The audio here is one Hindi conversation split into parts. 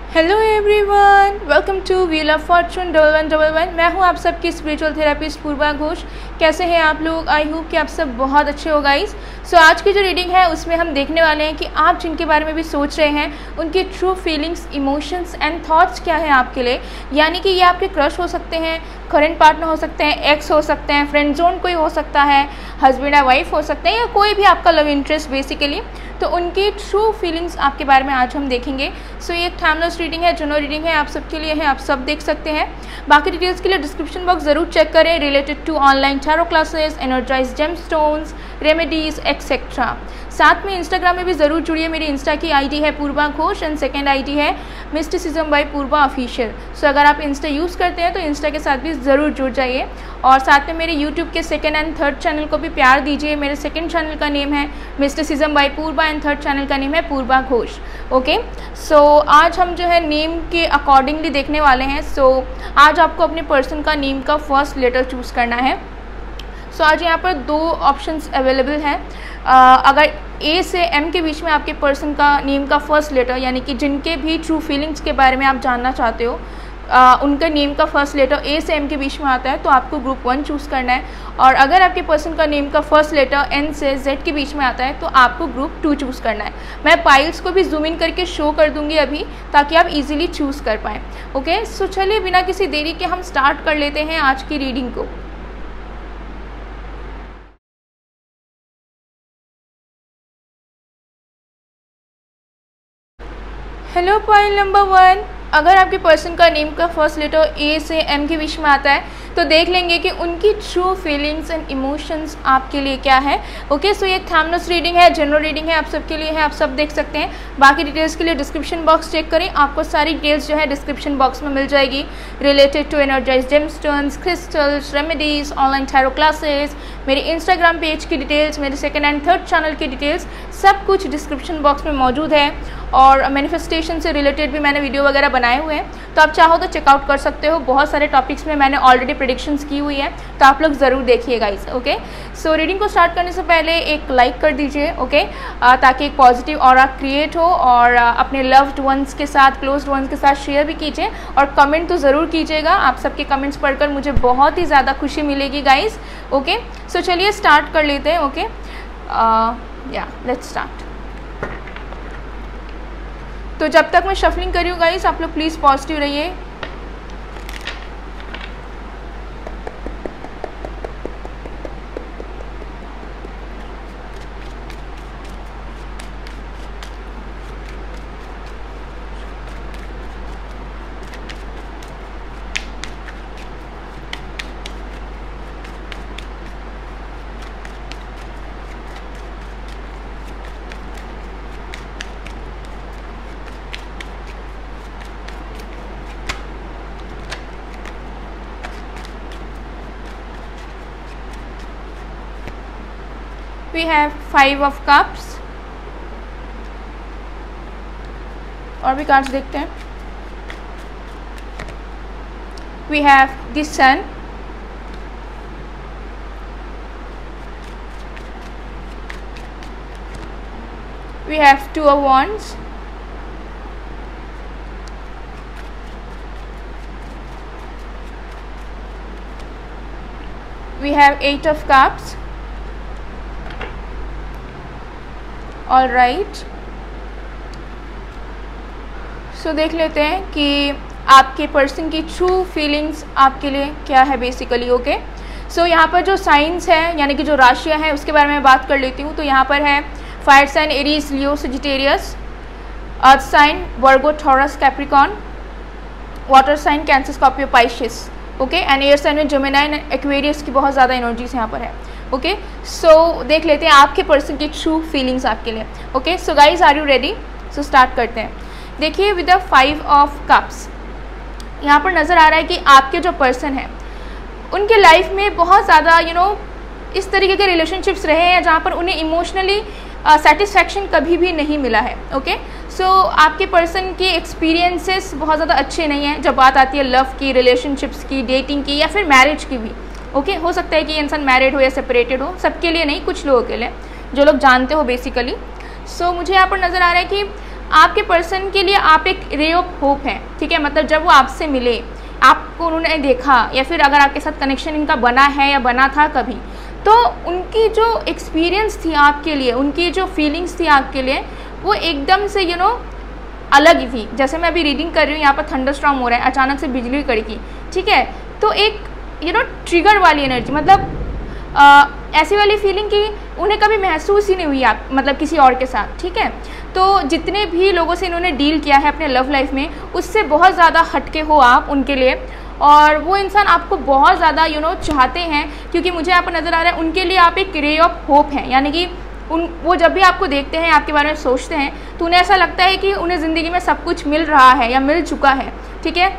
Hello everyone, welcome two wheel of Fortune 1111। मैं हूं आप सबकी स्पिरिचुअल थेरेपिस्ट पूर्वा घोष। कैसे हैं आप लोग? आई होप कि आप सब बहुत अच्छे हो गाइस। सो आज की जो रीडिंग है उसमें हम देखने वाले हैं कि आप जिनके बारे में भी सोच रहे हैं उनकी true feelings, emotions and thoughts क्या है आपके लिए। यानी कि ये आपके क्रश हो सकते हैं, करंट पार्टनर हो सकते हैं, एक्स हो सकते हैं, फ्रेंड जोन कोई हो सकता है, हस्बैंड या वाइफ हो सकते हैं, या कोई भी आपका लव इंटरेस्ट बेसिकली। तो उनकी ट्रू फीलिंग्स आपके बारे में आज हम देखेंगे। सो ये एक टाइमलेस रीडिंग है, जनरल रीडिंग है, आप सबके लिए है, आप सब देख सकते हैं। बाकी डिटेल्स के लिए डिस्क्रिप्शन बॉक्स ज़रूर चेक करें related to online tarot classes, energize gemstones, remedies etcetera. साथ में इंस्टाग्राम में भी ज़रूर जुड़िए। मेरी इंस्टा की आईडी है Purva Ghosh and second ID है मिस्टिसिज्म बाय पूर्वा ऑफिशियल। सो अगर आप इंस्टा यूज़ करते हैं तो इंस्टा के साथ भी ज़रूर जुड़ जाइए। और साथ में मेरे यूट्यूब के सेकेंड एंड थर्ड चैनल को भी प्यार दीजिए। मेरे सेकेंड चैनल का नेम है mysticism by Purva and third channel का नेम है पूर्वा घोष। ओके, सो आज हम जो है नेम के अकॉर्डिंगली देखने वाले हैं। सो आज आपको अपने पर्सन का नेम का फर्स्ट लेटर चूज़ करना है। सो आज यहाँ पर दो ऑप्शंस अवेलेबल हैं। अगर ए से एम के बीच में आपके पर्सन का नेम का फर्स्ट लेटर, यानी कि जिनके भी ट्रू फीलिंग्स के बारे में आप जानना चाहते हो, उनका नेम का फर्स्ट लेटर ए से एम के बीच में आता है तो आपको ग्रुप 1 चूज़ करना है। और अगर आपके पर्सन का नेम का फर्स्ट लेटर एन से जेड के बीच में आता है तो आपको ग्रुप 2 चूज़ करना है। मैं पाइल्स को भी जूम इन करके शो कर दूंगी अभी, ताकि आप इजीली चूज़ कर पाएँ। ओके, सो चलिए बिना किसी देरी के हम स्टार्ट कर लेते हैं आज की रीडिंग को। हेलो पॉइंट नंबर 1, अगर आपके पर्सन का नेम का फर्स्ट लेटर ए से एम के बीच में आता है तो देख लेंगे कि उनकी ट्रू फीलिंग्स एंड इमोशंस आपके लिए क्या है। ओके, सो ये थैमलेस रीडिंग है, जनरल रीडिंग है, आप सबके लिए है, आप सब देख सकते हैं। बाकी डिटेल्स के लिए डिस्क्रिप्शन बॉक्स चेक करें, आपको सारी डिटेल्स जो है डिस्क्रिप्शन बॉक्स में मिल जाएगी related to energise gemstones, crystals, remedies, online tarot classes, मेरे इंस्टाग्राम पेज की डिटेल्स, मेरे सेकेंड एंड थर्ड चैनल की डिटेल्स, सब कुछ डिस्क्रिप्शन बॉक्स में मौजूद है। और मैनिफेस्टेशन से रिलेटेड भी मैंने वीडियो वगैरह बनाए हुए हैं, तो आप चाहो तो चेकआउट कर सकते हो। बहुत सारे टॉपिक्स में मैंने ऑलरेडी प्रेडिक्शंस की हुई है, तो आप लोग ज़रूर देखिएगा इस। ओके, सो रीडिंग को स्टार्ट करने से पहले एक लाइक कर दीजिए। ओके, ताकि एक पॉजिटिव ऑरा क्रिएट हो, और अपने लव्ड वंस के साथ, क्लोज्ड वंस के साथ शेयर भी कीजिए, और कमेंट तो ज़रूर कीजिएगा। आप सबके कमेंट्स पढ़कर मुझे बहुत ही ज़्यादा खुशी मिलेगी गाइज। ओके, सो चलिए स्टार्ट कर लेते हैं। ओके, या लेट्स स्टार्ट। तो जब तक मैं शफलिंग कर रही हूँ गाइस, आप लोग प्लीज़ पॉजिटिव रहिए। We have 5 of cups। और भी कार्ड्स देखते हैं। We have the sun, we have 2 of wands, we have 8 of cups। All right, so देख लेते हैं कि आपके पर्सन की ट्रू फीलिंग्स आपके लिए क्या है बेसिकली। ओके, सो यहाँ पर जो साइंस है, यानी कि जो राशियाँ हैं, उसके बारे में बात कर लेती हूँ। तो यहाँ पर है fire sign Aries, Leo, Sagittarius, earth sign Virgo, Taurus, Capricorn, water sign Cancer, Scorpio, Pisces. Okay, and air sign में जेमिनी एंड एक्वेरियस की बहुत ज़्यादा एनर्जीज यहाँ पर है। ओके, सो देख लेते हैं आपके पर्सन की ट्रू फीलिंग्स आपके लिए। Okay, so guys are you ready? So start करते हैं। देखिए विद द 5 ऑफ कप्स यहाँ पर नज़र आ रहा है कि आपके जो पर्सन है उनके लाइफ में बहुत ज़्यादा इस तरीके के रिलेशनशिप्स रहे हैं जहाँ पर उन्हें इमोशनली सेटिस्फैक्शन कभी भी नहीं मिला है। ओके, सो आपके पर्सन के एक्सपीरियंसेस बहुत ज़्यादा अच्छे नहीं हैं जब बात आती है लव की, रिलेशनशिप्स की, डेटिंग की, या फिर मैरिज की भी। ओके, हो सकता है कि इंसान मैरिड हो या सेपरेटेड हो, सबके लिए नहीं, कुछ लोगों के लिए, जो लोग जानते हो बेसिकली। सो मुझे यहाँ पर नज़र आ रहा है कि आपके पर्सन के लिए आप एक रे ऑफ होप है, ठीक है। मतलब जब वो आपसे मिले, आपको उन्होंने देखा, या फिर अगर आपके साथ कनेक्शन इनका बना है या बना था कभी, तो उनकी जो एक्सपीरियंस थी आपके लिए, उनकी जो फीलिंग्स थी आपके लिए, वो एकदम से अलग ही थी। जैसे मैं अभी रीडिंग कर रही हूँ, यहाँ पर थंडरस्टॉर्म हो रहा है, अचानक से बिजली कड़की, ठीक है। तो एक ट्रिगर वाली एनर्जी, मतलब ऐसी वाली फीलिंग कि उन्हें कभी महसूस ही नहीं हुई आप मतलब किसी और के साथ, ठीक है। तो जितने भी लोगों से इन्होंने डील किया है अपने लव लाइफ में, उससे बहुत ज़्यादा हटके हो आप उनके लिए, और वो इंसान आपको बहुत ज़्यादा चाहते हैं, क्योंकि मुझे यहाँ पर नज़र आ रहा है उनके लिए आप एक रे ऑफ होप हैं। यानी कि वो जब भी आपको देखते हैं, आपके बारे में सोचते हैं, तो उन्हें ऐसा लगता है कि उन्हें ज़िंदगी में सब कुछ मिल रहा है या मिल चुका है, ठीक है।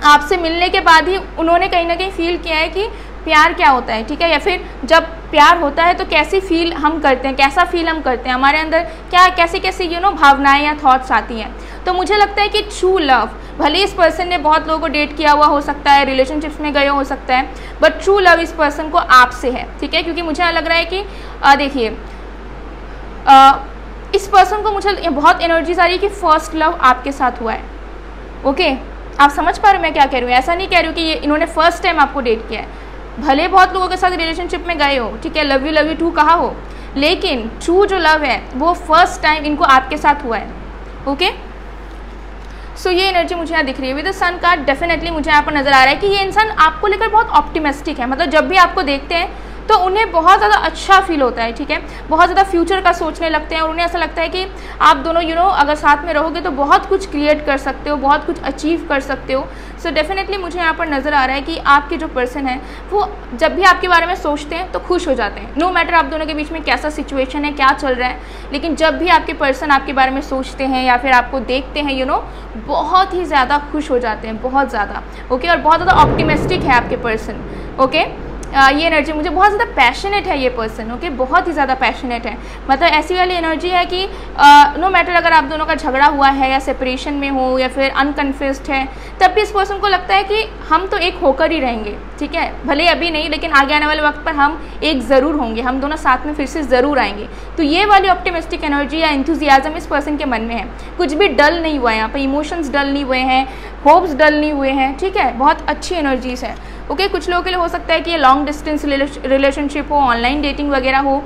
आपसे मिलने के बाद ही उन्होंने कहीं ना कहीं फील किया है कि प्यार क्या होता है, ठीक है। या फिर जब प्यार होता है तो कैसी फील हम करते हैं, कैसा फील हम करते हैं, हमारे अंदर क्या कैसे कैसे भावनाएं या थॉट्स आती हैं। तो मुझे लगता है कि ट्रू लव, भले इस पर्सन ने बहुत लोगों को डेट किया हुआ हो सकता है, रिलेशनशिप्स में गए हो सकता है, बट ट्रू लव इस पर्सन को आपसे है, ठीक है। क्योंकि मुझे लग रहा है कि देखिए इस पर्सन को मुझे बहुत एनर्जीज आ रही है कि फर्स्ट लव आपके साथ हुआ है, ओके। आप समझ पा रहे हो मैं क्या कह रही हूँ? ऐसा नहीं कह रही हूँ कि इन्होंने फर्स्ट टाइम आपको डेट किया है, भले बहुत लोगों के साथ रिलेशनशिप में गए हो, ठीक है, लव यू टू कहा हो, लेकिन ट्रू जो लव है वो फर्स्ट टाइम इनको आपके साथ हुआ है, ओके। सो ये एनर्जी मुझे यहाँ दिख रही है with the sun card. Definitely मुझे यहाँ पर नज़र आ रहा है कि ये इंसान आपको लेकर बहुत ऑप्टिमिस्टिक है। मतलब जब भी आपको देखते हैं तो उन्हें बहुत ज़्यादा अच्छा फील होता है, ठीक है, बहुत ज़्यादा फ्यूचर का सोचने लगते हैं, और उन्हें ऐसा लगता है कि आप दोनों अगर साथ में रहोगे तो बहुत कुछ क्रिएट कर सकते हो, बहुत कुछ अचीव कर सकते हो। सो डेफिनेटली मुझे यहाँ पर नज़र आ रहा है कि आपके जो पर्सन है वो जब भी आपके बारे में सोचते हैं तो खुश हो जाते हैं। नो मैटर आप दोनों के बीच में कैसा सिचुएशन है, क्या चल रहा है, लेकिन जब भी आपके पर्सन आपके बारे में सोचते हैं या फिर आपको देखते हैं बहुत ही ज़्यादा खुश हो जाते हैं, बहुत ज़्यादा, ओके। और बहुत ज़्यादा ऑप्टिमिस्टिक है आपके पर्सन, ओके। ये एनर्जी मुझे बहुत ज़्यादा पैशनेट है ये पर्सन, ओके, बहुत ही ज़्यादा पैशनेट है। मतलब ऐसी वाली एनर्जी है कि नो मैटर अगर आप दोनों का झगड़ा हुआ है या सेपरेशन में हो या फिर अनकन्फेस्ड है, तब भी इस पर्सन को लगता है कि हम तो एक होकर ही रहेंगे, ठीक है, भले अभी नहीं लेकिन आगे आने वाले वक्त पर हम एक ज़रूर होंगे, हम दोनों साथ में फिर से ज़रूर आएंगे। तो ये वाली ऑप्टिमिस्टिक एनर्जी या एंथुजियाज्म इस पर्सन के मन में है। कुछ भी डल नहीं हुआ है यहाँ पर, इमोशंस डल नहीं हुए हैं, होप्स डल नहीं हुए हैं, ठीक है, बहुत अच्छी एनर्जीज है, ओके। कुछ लोगों के लिए हो सकता है कि ये लॉन्ग डिस्टेंस रिलेशनशिप हो, ऑनलाइन डेटिंग वगैरह हो,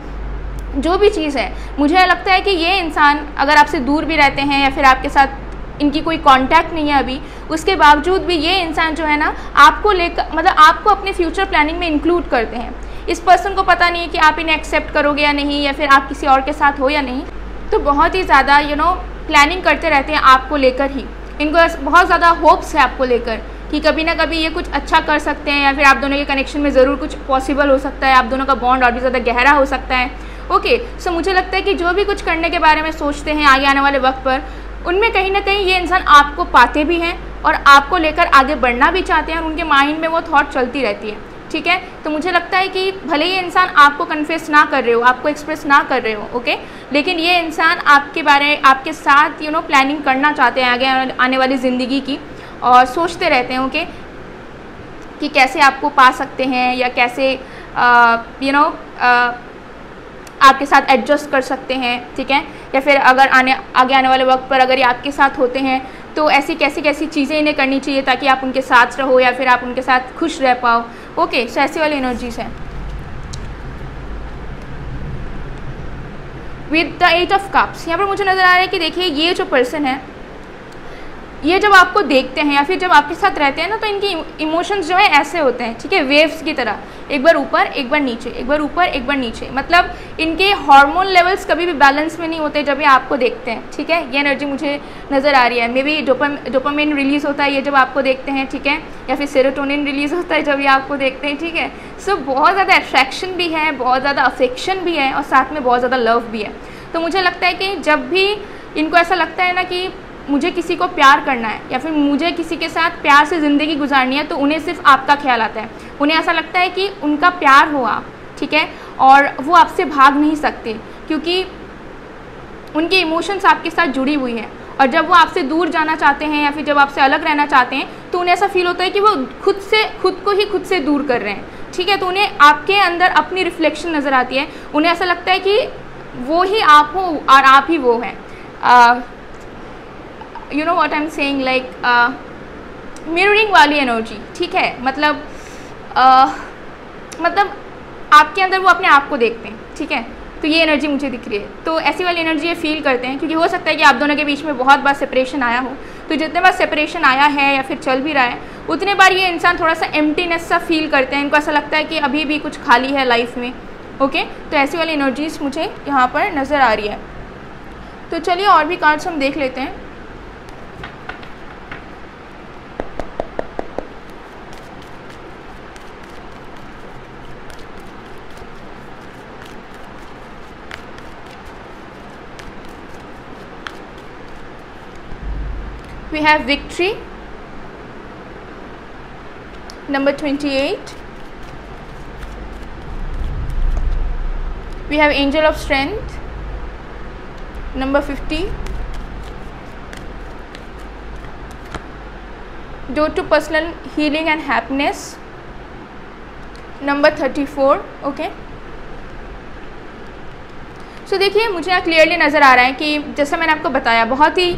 जो भी चीज़ है, मुझे लगता है कि ये इंसान अगर आपसे दूर भी रहते हैं या फिर आपके साथ इनकी कोई कांटेक्ट नहीं है अभी, उसके बावजूद भी ये इंसान जो है ना आपको लेकर मतलब आपको अपने फ्यूचर प्लानिंग में इंक्लूड करते हैं। इस पर्सन को पता नहीं है कि आप इन्हें एक्सेप्ट करोगे या नहीं, या फिर आप किसी और के साथ हो या नहीं, तो बहुत ही ज़्यादा प्लानिंग करते रहते हैं आपको लेकर ही। इनको बहुत ज़्यादा होप्स है आपको लेकर कि कभी ना कभी ये कुछ अच्छा कर सकते हैं, या फिर आप दोनों के कनेक्शन में ज़रूर कुछ पॉसिबल हो सकता है, आप दोनों का बॉन्ड और भी ज़्यादा गहरा हो सकता है, ओके। सो मुझे लगता है कि जो भी कुछ करने के बारे में सोचते हैं आगे आने वाले वक्त पर, उनमें कहीं ना कहीं ये इंसान आपको पाते भी हैं और आपको लेकर आगे बढ़ना भी चाहते हैं, और उनके माइंड में वो थॉट चलती रहती है, ठीक है। तो मुझे लगता है कि भले ये इंसान आपको कन्फेस ना कर रहे हो, आपको एक्सप्रेस ना कर रहे हो, ओके, लेकिन ये इंसान आपके साथ प्लानिंग करना चाहते हैं आगे आने वाली ज़िंदगी की, और सोचते रहते हैं, ओके, कि कैसे आपको पा सकते हैं या कैसे आपके साथ एडजस्ट कर सकते हैं, ठीक है, या फिर अगर आगे आने वाले वक्त पर अगर ये आपके साथ होते हैं तो ऐसी कैसी चीज़ें इन्हें करनी चाहिए ताकि आप उनके साथ रहो या फिर आप उनके साथ खुश रह पाओ, ओके। सो ऐसी वाली एनर्जीज हैं। विद द 8 ऑफ कप्स यहाँ पर मुझे नज़र आ रहा है कि देखिए ये जो पर्सन है, ये जब आपको देखते हैं या फिर जब आपके साथ रहते हैं ना, तो इनके इमोशंस जो है ऐसे होते हैं, ठीक है, वेव्स की तरह, एक बार ऊपर एक बार नीचे, एक बार ऊपर एक बार नीचे। मतलब इनके हार्मोन लेवल्स कभी भी बैलेंस में नहीं होते जब ये आपको देखते हैं, ठीक है। ये एनर्जी मुझे नज़र आ रही है। मे बी डोपामिन रिलीज़ होता है ये जब आपको देखते हैं, ठीक है, या फिर सेरोटोनिन रिलीज़ होता है जब ये आपको देखते हैं, ठीक है। सो बहुत ज़्यादा अट्रैक्शन भी है, बहुत ज़्यादा अफेक्शन भी है, और साथ में बहुत ज़्यादा लव भी है। तो मुझे लगता है कि जब भी इनको ऐसा लगता है ना कि मुझे किसी को प्यार करना है या फिर मुझे किसी के साथ प्यार से ज़िंदगी गुजारनी है, तो उन्हें सिर्फ आपका ख्याल आता है। उन्हें ऐसा लगता है कि उनका प्यार हो आप, ठीक है, और वो आपसे भाग नहीं सकते क्योंकि उनके इमोशंस आपके साथ जुड़ी हुई हैं। और जब वो आपसे दूर जाना चाहते हैं या फिर जब आपसे अलग रहना चाहते हैं, तो उन्हें ऐसा फील होता है कि वो खुद को ही खुद से दूर कर रहे हैं, ठीक है। तो उन्हें आपके अंदर अपनी रिफ्लेक्शन नज़र आती है। उन्हें ऐसा लगता है कि वो ही आप हो और आप ही वो हैं। You know what I am saying, like mirroring वाली एनर्जी, ठीक है, मतलब आपके अंदर वो अपने आप को देखते हैं, ठीक है, तो ये एनर्जी मुझे दिख रही है। तो ऐसी वाली एनर्जी ये फील करते हैं, क्योंकि हो सकता है कि आप दोनों के बीच में बहुत बार सेपरेशन आया हो, तो जितने बार सेपरेशन आया है या फिर चल भी रहा है, उतने बार ये इंसान थोड़ा सा एम्प्टीनेस सा फील करते हैं, इनको ऐसा लगता है कि अभी भी कुछ खाली है लाइफ में। ओके, तो ऐसी वाली एनर्जीज मुझे यहाँ पर नज़र आ रही है। तो चलिए और भी कार्ड्स हम देख लेते हैं। We have victory, number 28. We have angel of strength, number 50. Door to personal healing and happiness, number 34. Okay. सो देखिए, मुझे यहाँ क्लियरली नज़र आ रहा है कि जैसा मैंने आपको बताया, बहुत ही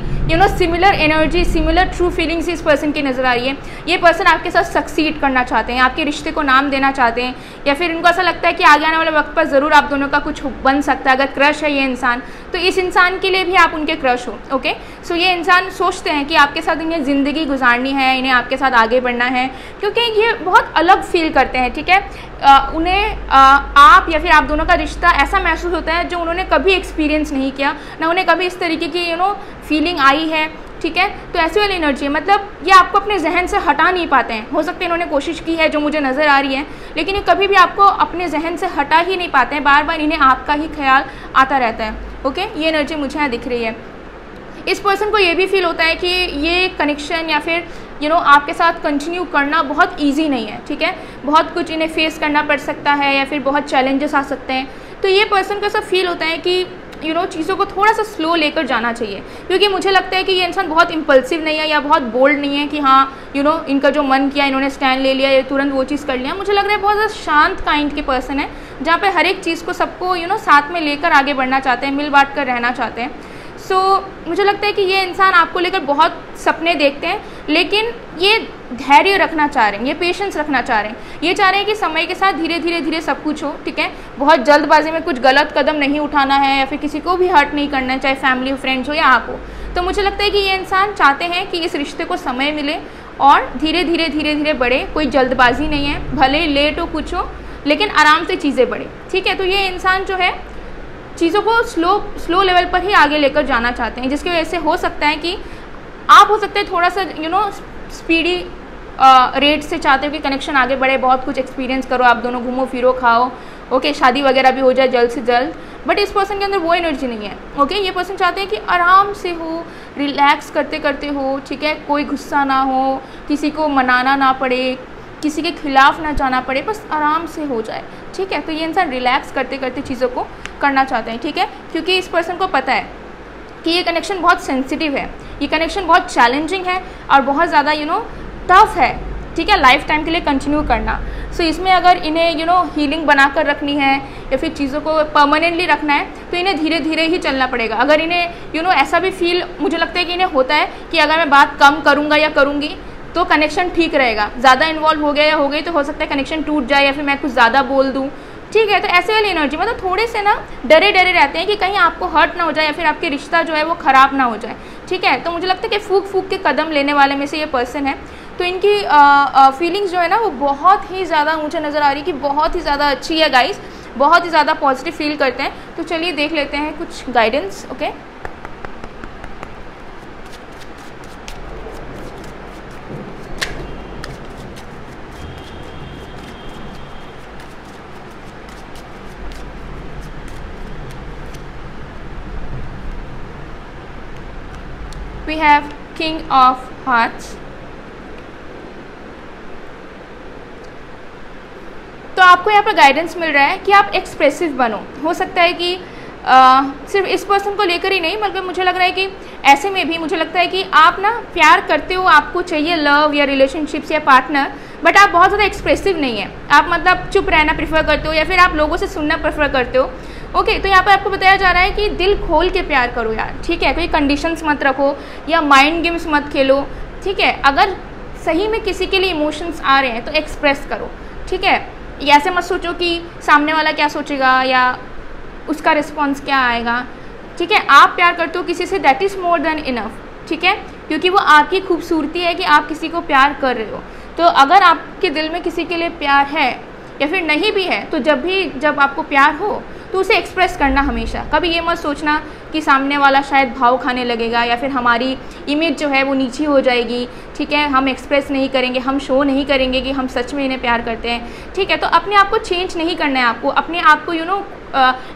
similar energy, similar true feelings इस पर्सन की नज़र आ रही है। ये पर्सन आपके साथ सक्सीड करना चाहते हैं, आपके रिश्ते को नाम देना चाहते हैं, या फिर इनको ऐसा लगता है कि आगे आने वाले वक्त पर ज़रूर आप दोनों का कुछ बन सकता है। अगर क्रश है ये इंसान, तो इस इंसान के लिए भी आप उनके क्रश हो। ओके, सो ये इंसान सोचते हैं कि आपके साथ इन्हें ज़िंदगी गुजारनी है, इन्हें आपके साथ आगे बढ़ना है, क्योंकि ये बहुत अलग फील करते हैं, ठीक है। उन्हें आप या फिर आप दोनों का रिश्ता ऐसा महसूस होता है जो उन्होंने कभी एक्सपीरियंस नहीं किया, ना उन्हें कभी इस तरीके की फीलिंग आई है, ठीक है। तो ऐसी वाली एनर्जी, मतलब ये आपको अपने जहन से हटा नहीं पाते हैं। हो सकता है इन्होंने कोशिश की है जो मुझे नज़र आ रही है, लेकिन ये कभी भी आपको अपने जहन से हटा ही नहीं पाते हैं, बार बार इन्हें आपका ही ख्याल आता रहता है। ओके, ये एनर्जी मुझे यहाँ दिख रही है। इस पर्सन को ये भी फील होता है कि ये कनेक्शन या फिर आपके साथ कंटिन्यू करना बहुत इजी नहीं है, ठीक है। बहुत कुछ इन्हें फेस करना पड़ सकता है, या फिर बहुत चैलेंजेस आ सकते हैं। तो ये पर्सन को ऐसा फील होता है कि चीज़ों को थोड़ा सा स्लो लेकर जाना चाहिए, क्योंकि मुझे लगता है कि ये इंसान बहुत इम्पल्सिव नहीं है या बहुत बोल्ड नहीं है कि हाँ इनका जो मन किया इन्होंने स्टैंड ले लिया या तुरंत वो चीज़ कर लिया। मुझे लग रहा है बहुत ज़्यादा शांत काइंड के पर्सन है, जहाँ पे हर एक चीज़ को सबको साथ में लेकर आगे बढ़ना चाहते हैं, मिल बांट कर रहना चाहते हैं। सो मुझे लगता है कि ये इंसान आपको लेकर बहुत सपने देखते हैं, लेकिन ये धैर्य रखना चाह रहे हैं, ये पेशेंस रखना चाह रहे हैं, ये चाह रहे हैं कि समय के साथ धीरे धीरे धीरे सब कुछ हो, ठीक है। बहुत जल्दबाजी में कुछ गलत कदम नहीं उठाना है, या फिर किसी को भी हर्ट नहीं करना है, चाहे फैमिली फ्रेंड्स हो या आप हो। तो मुझे लगता है कि ये इंसान चाहते हैं कि इस रिश्ते को समय मिले और धीरे धीरे बढ़े। कोई जल्दबाजी नहीं है, भले ही लेट हो कुछ हो, लेकिन आराम से चीज़ें बढ़े, ठीक है। तो ये इंसान जो है चीज़ों को स्लो लेवल पर ही आगे लेकर जाना चाहते हैं, जिसकी वजह से हो सकता है कि आप हो सकते हैं थोड़ा सा स्पीडी रेट से चाहते हो कि कनेक्शन आगे बढ़े, बहुत कुछ एक्सपीरियंस करो, आप दोनों घूमो फिरो खाओ, ओके, शादी वगैरह भी हो जाए जल्द से जल्द। बट इस पर्सन के अंदर वो एनर्जी नहीं है। ओके, ये पर्सन चाहते हैं कि आराम से हो, रिलैक्स करते करते हो, ठीक है, कोई गुस्सा ना हो, किसी को मनाना ना पड़े, किसी के खिलाफ ना जाना पड़े, बस आराम से हो जाए, ठीक है। तो ये इंसान रिलैक्स करते करते चीज़ों को करना चाहते हैं, ठीक है, क्योंकि इस पर्सन को पता है कि ये कनेक्शन बहुत सेंसिटिव है, ये कनेक्शन बहुत चैलेंजिंग है और बहुत ज़्यादा टफ है, ठीक है, लाइफ टाइम के लिए कंटिन्यू करना। सो इसमें अगर इन्हें हीलिंग बना कर रखनी है या फिर चीज़ों को परमानेंटली रखना है, तो इन्हें धीरे धीरे ही चलना पड़ेगा। अगर इन्हें ऐसा भी फील मुझे लगता है कि इन्हें होता है कि अगर मैं बात कम करूँगा या करूँगी तो कनेक्शन ठीक रहेगा, ज़्यादा इन्वॉल्व हो गया या हो गई तो हो सकता है कनेक्शन टूट जाए या फिर मैं कुछ ज़्यादा बोल दूँ, ठीक है। तो ऐसे वाली एनर्जी, मतलब थोड़े से डरे रहते हैं कि कहीं आपको हर्ट ना हो जाए या फिर आपके रिश्ता जो है वो ख़राब ना हो जाए, ठीक है। तो मुझे लगता है कि फूक के कदम लेने वाले में से ये पर्सन है। तो इनकी फीलिंग्स जो है ना वो बहुत ही ज़्यादा मुझे नज़र आ रही है कि बहुत ही ज़्यादा अच्छी है गाइस, बहुत ही ज़्यादा पॉजिटिव फील करते हैं। तो चलिए देख लेते हैं कुछ guidance. Okay, we have King of Hearts। तो आपको यहाँ पर गाइडेंस मिल रहा है कि आप एक्सप्रेसिव बनो। हो सकता है कि सिर्फ इस पर्सन को लेकर ही नहीं, बल्कि मुझे लग रहा है कि ऐसे में भी मुझे लगता है कि आप प्यार करते हो, आपको चाहिए लव या रिलेशनशिप्स या पार्टनर, बट आप बहुत ज़्यादा एक्सप्रेसिव नहीं है। आप मतलब चुप रहना प्रेफर करते हो या फिर आप लोगों से सुनना प्रेफर करते हो। ओके, तो यहाँ पर आपको बताया जा रहा है कि दिल खोल के प्यार करो यार, ठीक है, कोई कंडीशंस मत रखो या माइंड गेम्स मत खेलो, ठीक है। अगर सही में किसी के लिए इमोशंस आ रहे हैं तो एक्सप्रेस करो, ठीक है। ऐसे मत सोचो कि सामने वाला क्या सोचेगा या उसका रिस्पॉन्स क्या आएगा, ठीक है। आप प्यार करते हो किसी से, that is more than enough, ठीक है, क्योंकि वो आपकी खूबसूरती है कि आप किसी को प्यार कर रहे हो। तो अगर आपके दिल में किसी के लिए प्यार है या फिर नहीं भी है, तो जब आपको प्यार हो तो उसे एक्सप्रेस करना हमेशा। कभी ये मत सोचना कि सामने वाला शायद भाव खाने लगेगा या फिर हमारी इमेज जो है वो नीची हो जाएगी, ठीक है, हम एक्सप्रेस नहीं करेंगे, हम शो नहीं करेंगे कि हम सच में इन्हें प्यार करते हैं, ठीक है। तो अपने आप को चेंज नहीं करना है, आपको अपने आप को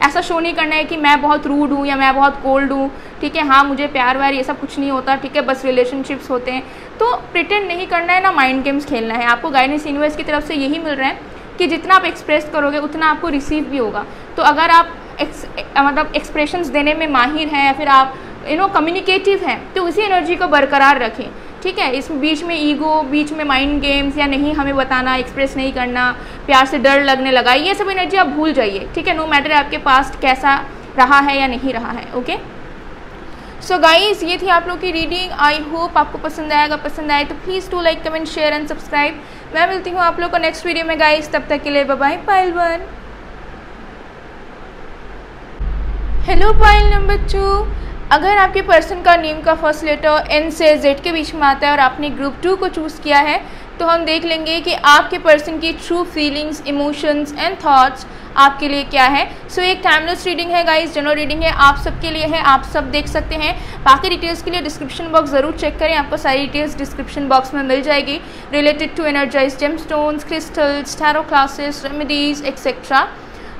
ऐसा शो नहीं करना है कि मैं बहुत रूड हूँ या मैं बहुत कोल्ड हूँ, ठीक है। हाँ, मुझे प्यार व्यार ये सब कुछ नहीं होता, ठीक है, बस रिलेशनशिप्स होते हैं। तो प्रिटेंड नहीं करना है, ना माइंड गेम्स खेलना है। आपको गाइडेंस यूनिवर्स की तरफ से यही मिल रहा है कि जितना आप एक्सप्रेस करोगे उतना आपको रिसीव भी होगा। तो अगर आप मतलब एक्सप्रेशंस देने में माहिर हैं या फिर आप कम्युनिकेटिव हैं, तो उसी एनर्जी को बरकरार रखें, ठीक है। इस बीच में ईगो, बीच में माइंड गेम्स या नहीं हमें बताना, एक्सप्रेस नहीं करना, प्यार से डर लगने लगा, ये सब एनर्जी आप भूल जाइए, ठीक है। नो मैटर आपके पास्ट कैसा रहा है या नहीं रहा है। ओके, सो गाइज, ये थी आप लोग की रीडिंग। आई होप आपको पसंद आएगा। पसंद आए तो please do like, comment, share and subscribe. मैं मिलती हूँ आप लोग को नेक्स्ट वीडियो में गाइज, तब तक के लिए bye bye. Pile 1। Hello pile number 2। अगर आपके पर्सन का नेम का फर्स्ट लेटर एन से जेड के बीच में आता है और आपने ग्रुप 2 को चूज़ किया है, तो हम देख लेंगे कि आपके पर्सन की true feelings, emotions and thoughts आपके लिए क्या है। सो एक टाइमलेस रीडिंग है गाइस, जनरल रीडिंग है, आप सबके लिए है, आप सब देख सकते हैं। बाकी डिटेल्स के लिए डिस्क्रिप्शन बॉक्स ज़रूर चेक करें, आपको सारी डिटेल्स डिस्क्रिप्शन बॉक्स में मिल जाएगी related to energise gemstones, crystals, tarot classes, remedies etcetera.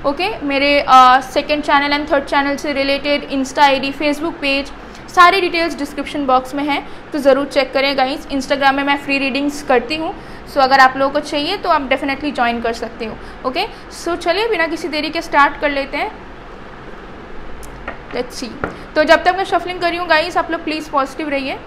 Okay, मेरे second channel and third channel से related insta ID, Facebook page, सारी डिटेल्स डिस्क्रिप्शन बॉक्स में हैं, तो ज़रूर चेक करें गाइस। इंस्टाग्राम में मैं फ्री रीडिंग्स करती हूँ, सो अगर आप लोगों को चाहिए तो आप डेफिनेटली ज्वाइन कर सकते हो। ओके, सो चलिए बिना किसी देरी के स्टार्ट कर लेते हैं। Let's see. तो जब तक मैं शफलिंग कर रही हूँ गाइस, आप लोग प्लीज़ पॉजिटिव रहिए।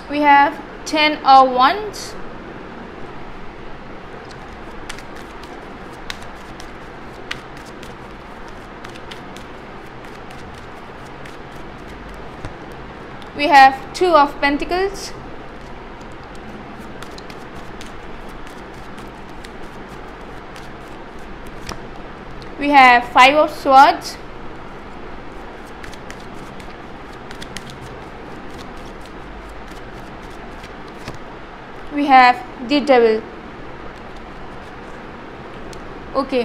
We have 10 of Wands, we have 2 of Pentacles, we have 5 of Swords, we have the Devil. Okay,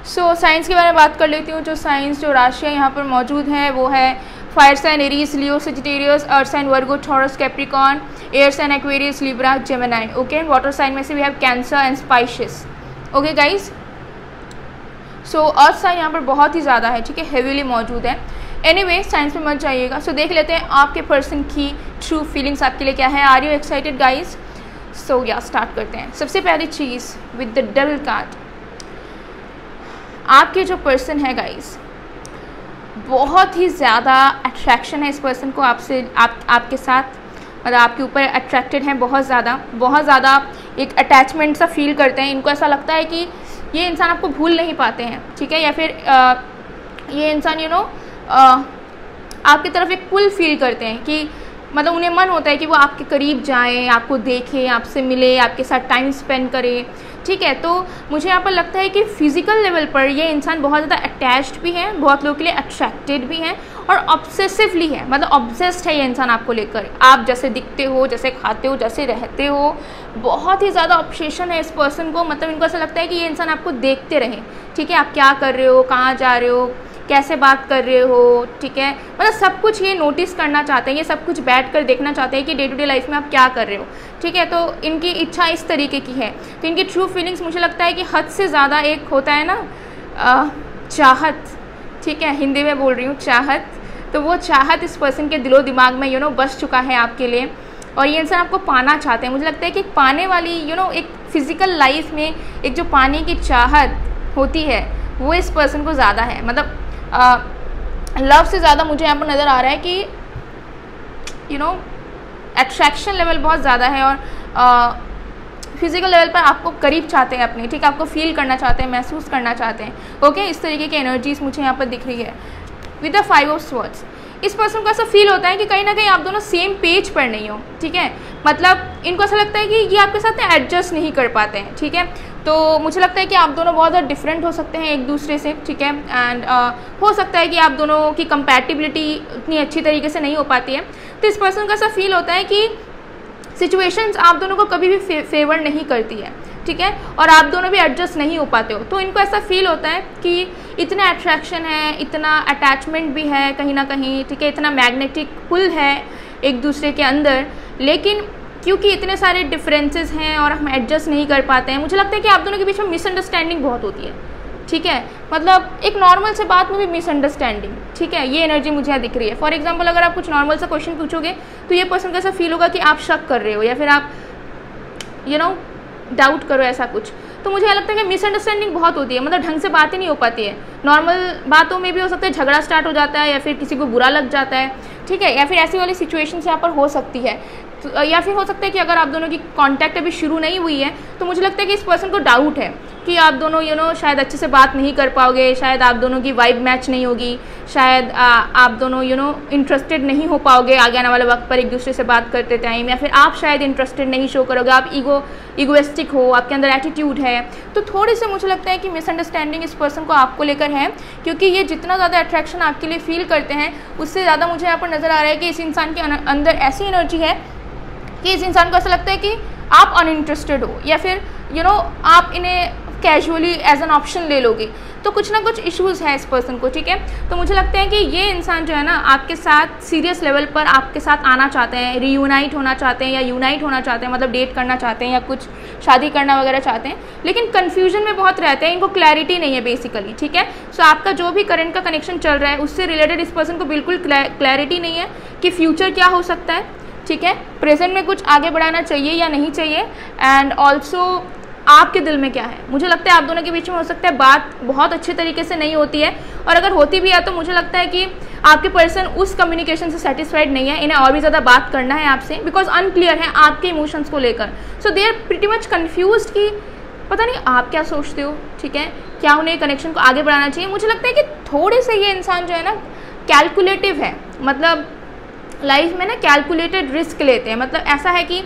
so science के बारे में बात कर लेती हूँ। जो साइंस, जो राशियाँ यहाँ पर मौजूद हैं वो है fire sign Aries, Leo, Sagittarius, earth sign Virgo, Taurus, Capricorn, air sign Aquarius, Libra, Gemini. Okay, water sign में से we have Cancer and Pisces. Okay guys, so earth sign यहाँ पर बहुत ही ज़्यादा है, ठीक है, हेवीली मौजूद है। एनीवे, साइंस में मत जाइएगा। सो देख लेते हैं आपके पर्सन की ट्रू फीलिंग्स आपके लिए क्या है। Are you excited guys? So या स्टार्ट करते हैं। सबसे पहली चीज़ विद द डेविल कार्ड, आपके जो पर्सन है गाइज, बहुत ही ज़्यादा अट्रैक्शन है इस पर्सन को आपसे, आपके साथ, मतलब आपके ऊपर अट्रैक्टेड हैं बहुत ज़्यादा एक अटैचमेंट सा फील करते हैं। इनको ऐसा लगता है कि ये इंसान आपको भूल नहीं पाते हैं, ठीक है, या फिर ये इंसान आपकी तरफ एक पुल फील करते हैं कि मतलब उन्हें मन होता है कि वो आपके करीब जाएं, आपको देखें, आपसे मिले, आपके साथ टाइम स्पेंड करें, ठीक है। तो मुझे यहाँ पर लगता है कि फिज़िकल लेवल पर ये इंसान बहुत ज़्यादा अटैच्ड भी है, बहुत लोगों के लिए अट्रैक्टेड भी है और ऑब्सेसिवली है, मतलब ऑब्सेस्ड है ये इंसान आपको लेकर। आप जैसे दिखते हो, जैसे खाते हो, जैसे रहते हो, बहुत ही ज़्यादा ऑब्सेशन है इस पर्सन को। मतलब इनको ऐसा लगता है कि ये इंसान आपको देखते रहे, ठीक है, आप क्या कर रहे हो, कहाँ जा रहे हो, कैसे बात कर रहे हो, ठीक है, मतलब सब कुछ ये नोटिस करना चाहते हैं, ये सब कुछ बैठ कर देखना चाहते हैं कि डे टू डे लाइफ में आप क्या कर रहे हो, ठीक है। तो इनकी इच्छा इस तरीके की है। तो इनकी ट्रू फीलिंग्स मुझे लगता है कि हद से ज़्यादा, एक होता है ना चाहत, ठीक है, हिंदी में बोल रही हूँ चाहत, तो वो चाहत इस पर्सन के दिलो दिमाग में बस चुका है आपके लिए, और ये इंसान आपको पाना चाहते हैं। मुझे लगता है कि एक पाने वाली एक फिज़िकल लाइफ में एक जो पाने की चाहत होती है वो इस पर्सन को ज़्यादा है। मतलब लव से ज़्यादा मुझे यहाँ पर नज़र आ रहा है कि अट्रैक्शन लेवल बहुत ज़्यादा है, और फिजिकल लेवल पर आपको करीब चाहते हैं अपने, ठीक है, आपको फील करना चाहते हैं, महसूस करना चाहते हैं। ओके, इस तरीके की एनर्जीज मुझे यहाँ पर दिख रही है विद द 5 ऑफ स्वॉर्ड्स। इस पर्सन को ऐसा फील होता है कि कहीं ना कहीं आप दोनों सेम पेज पर नहीं हो, ठीक है, मतलब इनको ऐसा लगता है कि ये आपके साथ एडजस्ट नहीं कर पाते हैं, ठीक है। तो मुझे लगता है कि आप दोनों बहुत ज़्यादा डिफरेंट हो सकते हैं एक दूसरे से, ठीक है, एंड हो सकता है कि आप दोनों की कंपैटिबिलिटी उतनी अच्छी तरीके से नहीं हो पाती है। तो इस पर्सन को ऐसा फील होता है कि सिचुएशंस आप दोनों को कभी भी फेवर नहीं करती है, ठीक है, और आप दोनों भी एडजस्ट नहीं हो पाते हो। तो इनको ऐसा फील होता है कि इतना अट्रैक्शन है, इतना अटैचमेंट भी है कहीं ना कहीं, ठीक है, इतना मैग्नेटिक पुल है एक दूसरे के अंदर, लेकिन क्योंकि इतने सारे डिफरेंसेस हैं और हम एडजस्ट नहीं कर पाते हैं, मुझे लगता है कि आप दोनों के बीच में मिसअंडरस्टैंडिंग बहुत होती है, ठीक है, मतलब एक नॉर्मल से बात में भी मिसअंडरस्टैंडिंग, ठीक है, ये एनर्जी मुझे यहाँ दिख रही है। फॉर एग्जांपल अगर आप कुछ नॉर्मल सा क्वेश्चन पूछोगे तो ये पर्सन को ऐसा फील होगा कि आप शक कर रहे हो या फिर आप डाउट करो, ऐसा कुछ। तो मुझे यह लगता है कि मिसअंडरस्टैंडिंग बहुत होती है, मतलब ढंग से बातें नहीं हो पाती है। नॉर्मल बातों में भी हो सकता है झगड़ा स्टार्ट हो जाता है, या फिर किसी को बुरा लग जाता है, ठीक है, या फिर ऐसी वाली सिचुएशंस यहाँ पर हो सकती है। तो या फिर हो सकता है कि अगर आप दोनों की कांटेक्ट अभी शुरू नहीं हुई है तो मुझे लगता है कि इस पर्सन को डाउट है कि आप दोनों शायद अच्छे से बात नहीं कर पाओगे, शायद आप दोनों की वाइब मैच नहीं होगी, शायद आप दोनों इंटरेस्टेड नहीं हो पाओगे आगे आने वाले वक्त पर एक दूसरे से बात करते टाइम, या फिर आप शायद इंटरेस्टेड नहीं शो करोगे, आप ईगोइस्टिक हो, आपके अंदर एटीट्यूड है। तो थोड़ी सी मुझे लगता है कि मिसअंडरस्टैंडिंग इस पर्सन को आपको लेकर है, क्योंकि ये जितना ज़्यादा अट्रैक्शन आपके लिए फील करते हैं उससे ज़्यादा मुझे यहाँ पर नज़र आ रहा है कि इस इंसान के अंदर ऐसी एनर्जी है कि इस इंसान को ऐसा लगता है कि आप अनइंटरेस्टेड हो, या फिर आप इन्हें कैजुअली एज एन ऑप्शन ले लोगे। तो कुछ ना कुछ इश्यूज़ है इस पर्सन को, ठीक है। तो मुझे लगता है कि ये इंसान जो है ना आपके साथ सीरियस लेवल पर आपके साथ आना चाहते हैं, रीयूनाइट होना चाहते हैं या यूनाइट होना चाहते हैं, मतलब डेट करना चाहते हैं या कुछ शादी करना वगैरह चाहते हैं, लेकिन कन्फ्यूजन में बहुत रहते हैं, इनको क्लैरिटी नहीं है बेसिकली, ठीक है। सो आपका जो भी करंट का कनेक्शन चल रहा है उससे रिलेटेड इस पर्सन को बिल्कुल क्लैरिटी नहीं है कि फ्यूचर क्या हो सकता है, ठीक है, प्रेजेंट में कुछ आगे बढ़ाना चाहिए या नहीं चाहिए, एंड ऑल्सो आपके दिल में क्या है। मुझे लगता है आप दोनों के बीच में हो सकता है बात बहुत अच्छे तरीके से नहीं होती है, और अगर होती भी है तो मुझे लगता है कि आपके पर्सन उस कम्युनिकेशन से सेटिस्फाइड नहीं है, इन्हें और भी ज़्यादा बात करना है आपसे, बिकॉज अनक्लियर है आपके इमोशंस को लेकर। So they are pretty much confused कि पता नहीं आप क्या सोचते हो, ठीक है, क्या उन्हें कनेक्शन को आगे बढ़ाना चाहिए। मुझे लगता है कि थोड़े से ये इंसान जो है ना कैलकुलेटिव है, मतलब लाइफ में ना कैलकुलेटेड रिस्क लेते हैं, मतलब ऐसा है कि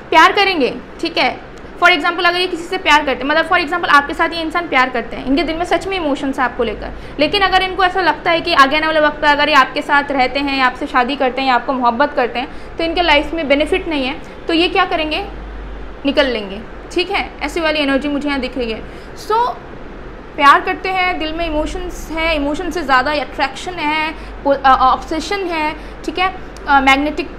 प्यार करेंगे, ठीक है, फॉर एग्जाम्पल अगर ये किसी से प्यार करते हैं, मतलब फॉर एग्जाम्पल आपके साथ ये इंसान प्यार करते हैं, इनके दिल में सच में इमोशंस है आपको लेकर, लेकिन अगर इनको ऐसा लगता है कि आगे आने वाले वक्त पर अगर ये आपके साथ रहते हैं या आपसे शादी करते हैं या आपको मोहब्बत करते हैं तो इनके लाइफ में बेनिफिट नहीं है, तो ये क्या करेंगे, निकल लेंगे, ठीक है। ऐसी वाली एनर्जी मुझे यहाँ दिख रही है। सो प्यार करते हैं, दिल में इमोशंस है, इमोशन से ज़्यादा अट्रैक्शन है, ऑब्सेशन है, ठीक है, मैग्नेटिक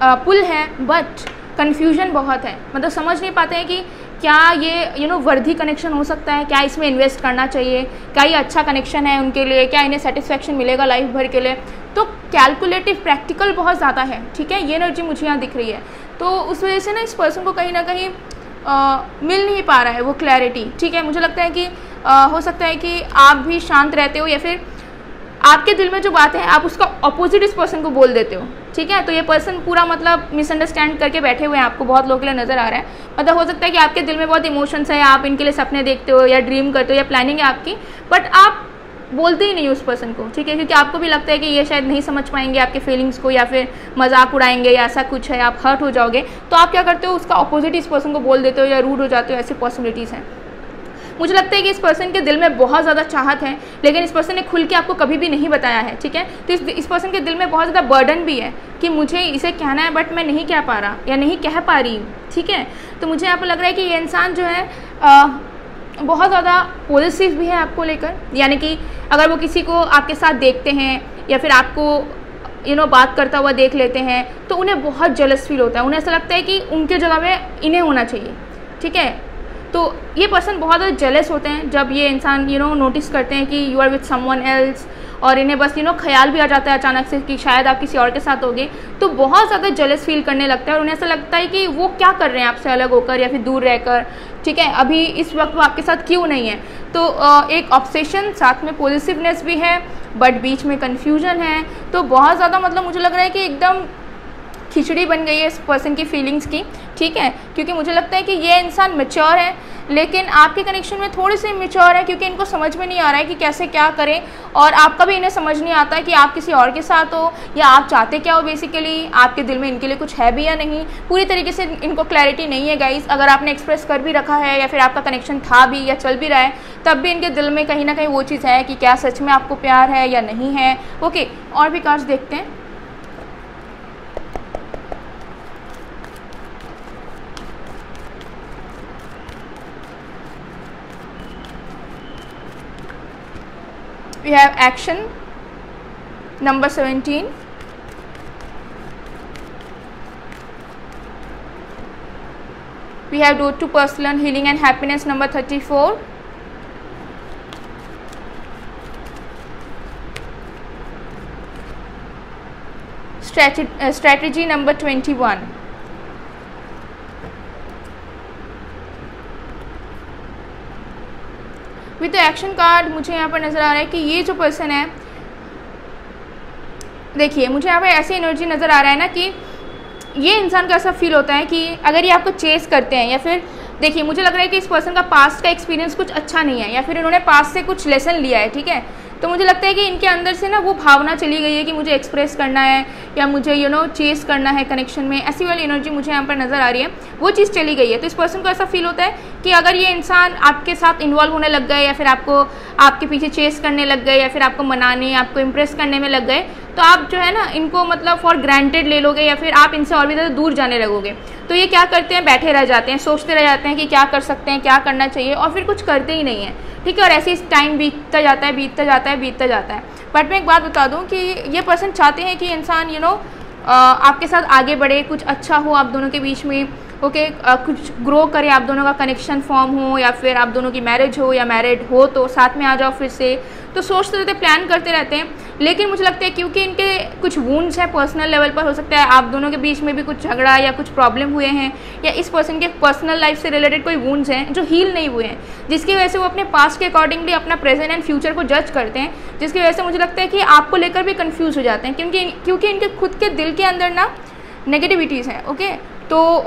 पुल है, बट कन्फ्यूजन बहुत है, मतलब समझ नहीं पाते हैं कि क्या ये वर्दी कनेक्शन हो सकता है, क्या इसमें इन्वेस्ट करना चाहिए, क्या ये अच्छा कनेक्शन है उनके लिए, क्या इन्हें सेटिस्फैक्शन मिलेगा लाइफ भर के लिए। तो कैलकुलेटिव प्रैक्टिकल बहुत ज़्यादा है, ठीक है, ये एनर्जी मुझे यहाँ दिख रही है। तो उस वजह से ना इस पर्सन को कहीं ना कहीं मिल नहीं पा रहा है वो क्लैरिटी, ठीक है। मुझे लगता है कि हो सकता है कि आप भी शांत रहते हो, या फिर आपके दिल में जो बात है आप उसका अपोजिट इस पर्सन को बोल देते हो, ठीक है। तो ये पर्सन पूरा मतलब मिसअंडरस्टैंड करके बैठे हुए हैं, आपको बहुत लोगों के लिए नज़र आ रहा है। मतलब हो सकता है कि आपके दिल में बहुत इमोशंस है, आप इनके लिए सपने देखते हो या ड्रीम करते हो या प्लानिंग है आपकी, बट आप बोलते ही नहीं उस पर्सन को, ठीक है, क्योंकि आपको भी लगता है कि ये शायद नहीं समझ पाएंगे आपके फीलिंग्स को, या फिर मजाक उड़ाएंगे या ऐसा कुछ है, आप हर्ट हो जाओगे। तो आप क्या करते हो, उसका अपोजिट इस पर्सन को बोल देते हो या रूड हो जाते हो, ऐसी पॉसिबिलिटीज़ हैं। मुझे लगता है कि इस पर्सन के दिल में बहुत ज़्यादा चाहत है, लेकिन इस पर्सन ने खुल के आपको कभी भी नहीं बताया है, ठीक है। तो इस पर्सन के दिल में बहुत ज़्यादा बर्डन भी है कि मुझे इसे कहना है बट मैं नहीं कह पा रहा या नहीं कह पा रही हूँ, ठीक है। तो मुझे यहाँ पर लग रहा है कि ये इंसान जो है बहुत ज़्यादा पॉजिटिव भी है आपको लेकर, यानी कि अगर वो किसी को आपके साथ देखते हैं या फिर आपको बात करता हुआ देख लेते हैं तो उन्हें बहुत जेलस फील होता है, उन्हें ऐसा लगता है कि उनके जगह में इन्हें होना चाहिए, ठीक है। तो ये पर्सन बहुत ज़्यादा जेलस होते हैं जब ये इंसान नोटिस करते हैं कि you are with someone else, और इन्हें बस ख्याल भी आ जाता है अचानक से कि शायद आप किसी और के साथ होगे, तो बहुत ज़्यादा जेलस फील करने लगता है और उन्हें ऐसा लगता है कि वो क्या कर रहे हैं आपसे अलग होकर या फिर दूर रहकर, ठीक है, अभी इस वक्त वो आपके साथ क्यों नहीं है। तो एक ऑब्सेशन, साथ में पॉजिटिवनेस भी है, बट बीच में कन्फ्यूजन है। तो बहुत ज़्यादा मतलब मुझे लग रहा है कि एकदम खिचड़ी बन गई है इस पर्सन की फीलिंग्स की, ठीक है, क्योंकि मुझे लगता है कि ये इंसान मैच्योर है लेकिन आपके कनेक्शन में थोड़ी सी मैच्योर है, क्योंकि इनको समझ में नहीं आ रहा है कि कैसे क्या करें, और आपका भी इन्हें समझ नहीं आता है कि आप किसी और के साथ हो या आप चाहते क्या हो, बेसिकली आपके दिल में इनके लिए कुछ है भी या नहीं, पूरी तरीके से इनको क्लैरिटी नहीं है गाइस। अगर आपने एक्सप्रेस कर भी रखा है या फिर आपका कनेक्शन था भी या चल भी रहा है, तब भी इनके दिल में कहीं ना कहीं वो चीज़ है कि क्या सच में आपको प्यार है या नहीं है। ओके, और भी कार्ड्स देखते हैं। We have action number 17, we have road to personal healing and happiness number 34, strategy number 21। With action card मुझे यहाँ पर नज़र आ रहा है कि ये जो पर्सन है, देखिए मुझे यहाँ पर ऐसी एनर्जी नज़र आ रहा है ना कि ये इंसान को ऐसा फील होता है कि अगर ये आपको चेस करते हैं या फिर देखिए मुझे लग रहा है कि इस पर्सन का पास्ट का एक्सपीरियंस कुछ अच्छा नहीं है या फिर इन्होंने पास्ट से कुछ लेसन लिया है, ठीक है। तो मुझे लगता है कि इनके अंदर से ना वो भावना चली गई है कि मुझे एक्सप्रेस करना है या मुझे चेस करना है कनेक्शन में, ऐसी वाली एनर्जी मुझे यहाँ पर नज़र आ रही है, वो चीज़ चली गई है। तो इस पर्सन को ऐसा फील होता है कि अगर ये इंसान आपके साथ इन्वॉल्व होने लग गए या फिर आपके पीछे चेस करने लग गए या फिर आपको मनाने, आपको इम्प्रेस करने में लग गए, तो आप जो है ना इनको मतलब फॉर ग्रांटेड ले लोगे या फिर आप इनसे और भी ज़्यादा दूर जाने लगोगे। तो ये क्या करते हैं, बैठे रह जाते हैं, सोचते रह जाते हैं कि क्या कर सकते हैं, क्या करना चाहिए, और फिर कुछ करते ही नहीं है, ठीक है। और ऐसे ही टाइम बीतता जाता है, बीतता जाता है, बीतता जाता है। बट मैं एक बात बता दूं कि ये पर्सन चाहते हैं कि इंसान आपके साथ आगे बढ़े, कुछ अच्छा हो आप दोनों के बीच में, ओके, कुछ ग्रो करे, आप दोनों का कनेक्शन फॉर्म हो या फिर आप दोनों की मैरिज हो या मैरिड हो तो साथ में आ जाओ फिर से। तो सोचते रहते, प्लान करते रहते हैं, लेकिन मुझे लगता है क्योंकि इनके कुछ वूंड्स हैं पर्सनल लेवल पर, हो सकता है आप दोनों के बीच में भी कुछ झगड़ा या कुछ प्रॉब्लम हुए हैं या इस पर्सन के पर्सनल लाइफ से रिलेटेड कोई वूंड्स हैं जो हील नहीं हुए हैं, जिसकी वजह से वो अपने पास्ट के अकॉर्डिंगली अपना प्रेजेंट एंड फ्यूचर को जज करते हैं, जिसकी वजह से मुझे लगता है कि आपको लेकर भी कन्फ्यूज हो जाते हैं क्योंकि इनके खुद के दिल के अंदर ना नेगेटिविटीज़ हैं, ओके। तो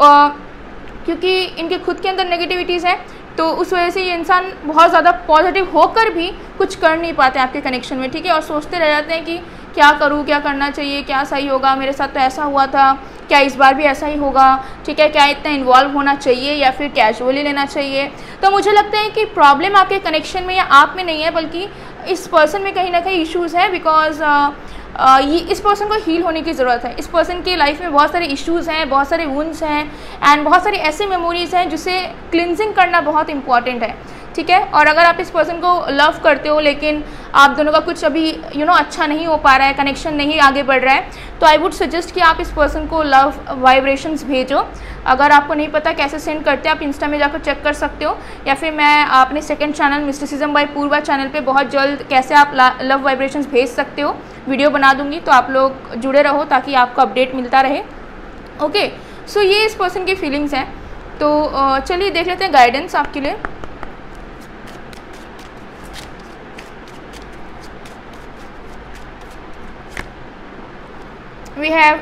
क्योंकि इनके खुद के अंदर नेगेटिविटीज़ हैं तो उस वजह से ये इंसान बहुत ज़्यादा पॉजिटिव होकर भी कुछ कर नहीं पाते आपके कनेक्शन में, ठीक है। और सोचते रह जाते हैं कि क्या करूँ, क्या करना चाहिए, क्या सही होगा, मेरे साथ तो ऐसा हुआ था, क्या इस बार भी ऐसा ही होगा, ठीक है, क्या इतना इन्वॉल्व होना चाहिए या फिर कैजुअली लेना चाहिए। तो मुझे लगता है कि प्रॉब्लम आपके कनेक्शन में या आप में नहीं है, बल्कि इस पर्सन में कहीं ना कहीं इश्यूज़ हैं, बिकॉज इस पर्सन को हील होने की ज़रूरत है। इस पर्सन की लाइफ में बहुत सारे इश्यूज़ हैं, बहुत सारे वुंड्स हैं एंड बहुत सारी ऐसी मेमोरीज़ हैं जिसे क्लिनजिंग करना बहुत इंपॉर्टेंट है, ठीक है। और अगर आप इस पर्सन को लव करते हो लेकिन आप दोनों का कुछ अभी अच्छा नहीं हो पा रहा है, कनेक्शन नहीं आगे बढ़ रहा है, तो आई वुड सजेस्ट कि आप इस पर्सन को लव वाइब्रेशंस भेजो। अगर आपको नहीं पता कैसे सेंड करते हैं, आप इंस्टा में जाकर चेक कर सकते हो, या फिर मैं अपने second channel mysticism by Purva channel पे बहुत जल्द कैसे आप लव वाइब्रेशंस भेज सकते हो वीडियो बना दूंगी, तो आप लोग जुड़े रहो ताकि आपको अपडेट मिलता रहे, ओके। सो ये इस पर्सन की फीलिंग्स हैं। तो चलिए देख लेते हैं गाइडेंस आपके लिए। we have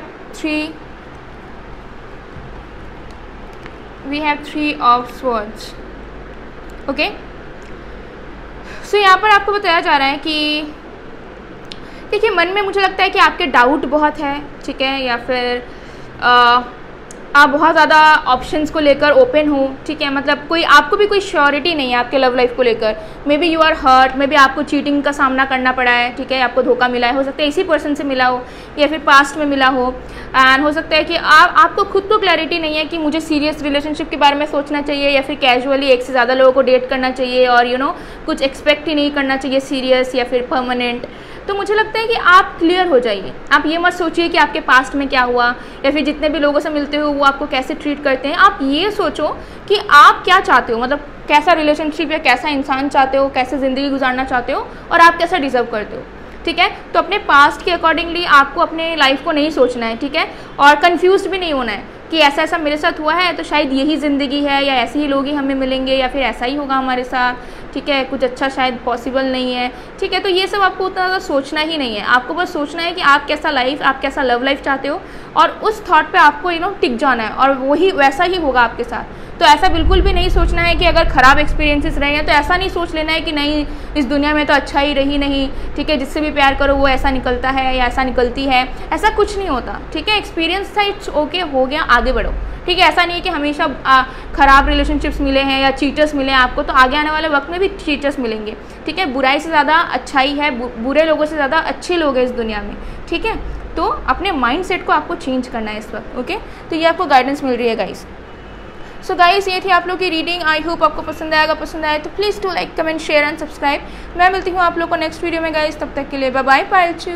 three of swords, okay. So यहाँ पर आपको बताया जा रहा है कि देखिए मन में मुझे लगता है कि आपके डाउट बहुत है, ठीक है, या फिर आप बहुत ज़्यादा ऑप्शंस को लेकर ओपन हो, ठीक है, मतलब कोई आपको भी कोई श्योरिटी नहीं है आपके लव लाइफ को लेकर। Maybe you are hurt, maybe आपको चीटिंग का सामना करना पड़ा है, ठीक है, आपको धोखा मिला है, हो सकता है इसी पर्सन से मिला हो या फिर पास्ट में मिला हो। एंड हो सकता है कि आपको खुद को क्लैरिटी नहीं है कि मुझे सीरियस रिलेशनशिप के बारे में सोचना चाहिए या फिर कैजुअली एक से ज़्यादा लोगों को डेट करना चाहिए और कुछ एक्सपेक्ट ही नहीं करना चाहिए सीरियस या फिर परमानेंट। तो मुझे लगता है कि आप क्लियर हो जाइए। आप ये मत सोचिए कि आपके पास्ट में क्या हुआ या फिर जितने भी लोगों से मिलते हो वो आपको कैसे ट्रीट करते हैं। आप ये सोचो कि आप क्या चाहते हो, मतलब कैसा रिलेशनशिप या कैसा इंसान चाहते हो, कैसे ज़िंदगी गुजारना चाहते हो और आप कैसा डिज़र्व करते हो, ठीक है। तो अपने पास्ट के अकॉर्डिंगली आपको अपने लाइफ को नहीं सोचना है, ठीक है, और कंफ्यूज भी नहीं होना है कि ऐसा ऐसा मेरे साथ हुआ है तो शायद यही ज़िंदगी है या ऐसे ही लोग ही हमें मिलेंगे या फिर ऐसा ही होगा हमारे साथ, ठीक है, कुछ अच्छा शायद पॉसिबल नहीं है, ठीक है। तो ये सब आपको उतना ज़्यादा सोचना ही नहीं है। आपको बस सोचना है कि आप कैसा लव लाइफ चाहते हो और उस थॉट पे आपको टिक जाना है और वही वैसा ही होगा आपके साथ। तो ऐसा बिल्कुल भी नहीं सोचना है कि अगर ख़राब एक्सपीरियंसेस रहे हैं तो ऐसा नहीं सोच लेना है कि नहीं इस दुनिया में तो अच्छा ही रही नहीं, ठीक है, जिससे भी प्यार करो वो ऐसा निकलता है या ऐसा निकलती है। ऐसा कुछ नहीं होता, ठीक है। एक्सपीरियंस था, इट्स ओके, हो गया, आगे बढ़ो, ठीक है। ऐसा नहीं है कि हमेशा ख़राब रिलेशनशिप्स मिले हैं या चीटर्स मिले हैं आपको, तो आगे आने वाले वक्त में भी चीटर्स मिलेंगे, ठीक है। बुराई से ज़्यादा अच्छाई है, बुरे लोगों से ज़्यादा अच्छे लोग हैं इस दुनिया में, ठीक है। तो अपने माइंड सेट को आपको चेंज करना है इस वक्त, ओके। तो ये आपको गाइडेंस मिल रही है गाइस। सो गाइस ये थी आप लोग की रीडिंग। आई होप आपको पसंद आएगा, पसंद आए तो please do like, comment, share and subscribe. मैं मिलती हूँ आप लोग को नेक्स्ट वीडियो में गाइस, तब तक के लिए बाय बाय, पायल चू।